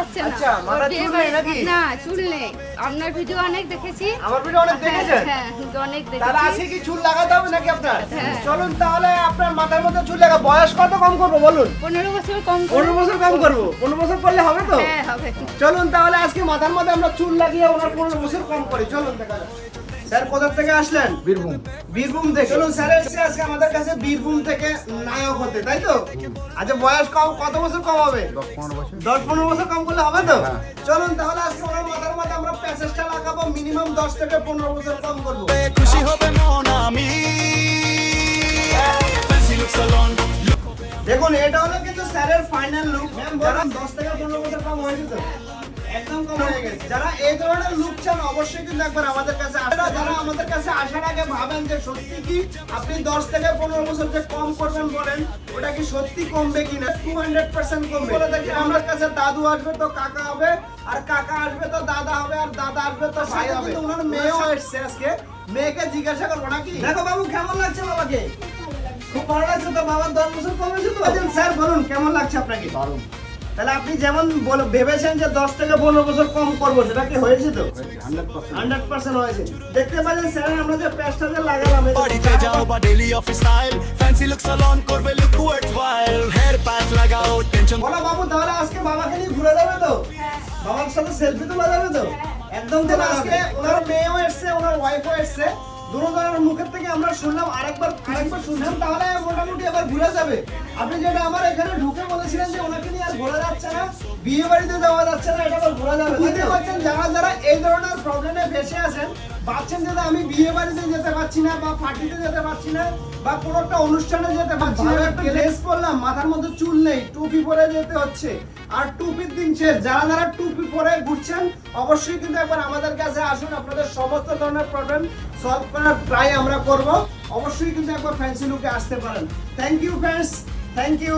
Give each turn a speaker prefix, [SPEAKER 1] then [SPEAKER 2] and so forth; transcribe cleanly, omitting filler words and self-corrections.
[SPEAKER 1] হচ্ছে না।
[SPEAKER 2] আচ্ছা, মাথা চুল নেই নাকি?
[SPEAKER 1] না, চুল নেই। আপনার ভিডিও অনেক দেখেছি।
[SPEAKER 2] আমার ভিডিও অনেক দেখেছেন?
[SPEAKER 1] হ্যাঁ, অনেক
[SPEAKER 2] তাহলে
[SPEAKER 1] দেখেছি।
[SPEAKER 2] আজকে কি চুল লাগাতে হবে নাকি আপনার?
[SPEAKER 1] হ্যাঁ।
[SPEAKER 2] চলুন তাহলে আপনার মাথার মধ্যে চুল লাগা। বয়স কত কম করবো বলুন?
[SPEAKER 1] 15 বছর কম
[SPEAKER 2] 15 বছর কম করবো। 15 বছর করলে হবে তো?
[SPEAKER 1] হ্যাঁ, হবে।
[SPEAKER 2] চলুন তাহলে আজকে মাথার মধ্যে আমরা চুল লাগিয়ে ওনার 15 বছর কম করি। চলুন দেখা যাক। স্যার কোথা থেকে আসলেন?
[SPEAKER 3] বীরভূম।
[SPEAKER 2] বীরভূম থেকে। চলুন স্যার এসে আজকে আমাদের কাছে বীরভূম থেকে নায়ক হতে, তাই তো? আচ্ছা বয়স কম, কত বছর কম হবে?
[SPEAKER 3] 10-15 বছর।
[SPEAKER 2] 10-15 বছর কম করলে হবে তো?
[SPEAKER 3] হ্যাঁ।
[SPEAKER 2] চলুন তাহলে আজকে ওনার মাথার মধ্যে আমরা প্যাচেসটা লাগাবো, মিনিমাম 10 থেকে 15 বছর কম করবো।
[SPEAKER 4] খুশি হবে মন আমি ফ্যান্সি লুক সালন
[SPEAKER 2] দেখুন এটা হলো কিন্তু স্যারের ফাইনাল লুক। ম্যাম বলুন 10 থেকে 15 বছর কম হয়েছে তো? একদম কম হয়ে গেছে। যারা এই ধরনের লুক চান অবশ্যই কিন্তু একবার আমাদের কাছে আসবেন। যারা আমাদের কাছে আসার আগে ভাবেন যে সত্যি কি আপনি 10 থেকে 15 বছর যে কম করবেন বলেন, ওটা কি সত্যি কমবে কিনা? 200% কমবে। বলে দেখি আমার কাছে দাদু আসবে তো কাকা হবে, আর কাকা আসবে তো দাদা হবে, আর দাদা আসবে তো ভাই হবে। কিন্তু ওনার মেয়েও এসেছে আজকে। মেয়েকে জিজ্ঞাসা করবো নাকি? দেখো বাবু কেমন লাগছে বাবাকে? খুব ভালো লাগছে তো? বাবার 10 বছর কমেছে তো? স্যার বলুন কেমন লাগছে আপনাকে?
[SPEAKER 3] দারুণ।
[SPEAKER 2] তাহলে আপনি যেমন ভেবেছেন যে 10 থেকে 15 বছর কম করবো, সেটা কি হয়েছে তো?
[SPEAKER 3] 100%।
[SPEAKER 2] 100% হয়েছে। দেখতে পাচ্ছেন স্যার আমরা যে পেস্টটা যে লাগালাম,
[SPEAKER 4] বাড়িতে যাও বা daily office style fancy look সালন করবে লুক ওয়ার্থওয়াইল হেয়ার প্যাচ লাগাও টেনশন
[SPEAKER 2] বলো বাবু তাহলে আজকে বাবাকে নিয়ে ঘুরে যাবে তো? বাবার সাথে সেলফি তোলা যাবে তো? একদম। তাহলে আজকে ওনার মেয়েও এসছে, ওনার ওয়াইফও এসছে। দুজনের মুখের থেকে আমরা শুনলাম, আরেকবার শুনলাম, তাহলে মোটামুটি আবার ঘুরে যাবে। আপনি যেটা আমার এখানে ঢুকে বলেছিলেন যে ওনাকে নিয়ে আর ঘোরা যাচ্ছে না, বিয়ে বাড়িতে যাওয়া যাচ্ছে না, এটা আবার ঘোরা যাবে। বুঝতে পারছেন যারা যারা এই ধরনের প্রবলেমে ফেসে আছেন, ভাবছেন যে আমি বিয়ে বাড়িতে যেতে পারছি না, বা পার্টিতে যেতে পারছি না, বা কোনো একটা অনুষ্ঠানে যেতে পারছি না, একটা ড্রেস পরলাম, মাথার মধ্যে চুল নেই, টুপি পরে যেতে হচ্ছে, আর টুপির দিন শেষ। যারা যারা টুপি পরে ঘুরছেন অবশ্যই কিন্তু একবার আমাদের কাছে আসুন, আপনাদের সমস্ত ধরনের প্রবলেম সলভ করার ট্রাই আমরা করব। অবশ্যই কিন্তু একবার ফ্যান্সি লুকে আসতে পারেন। Thank you friends, thank you.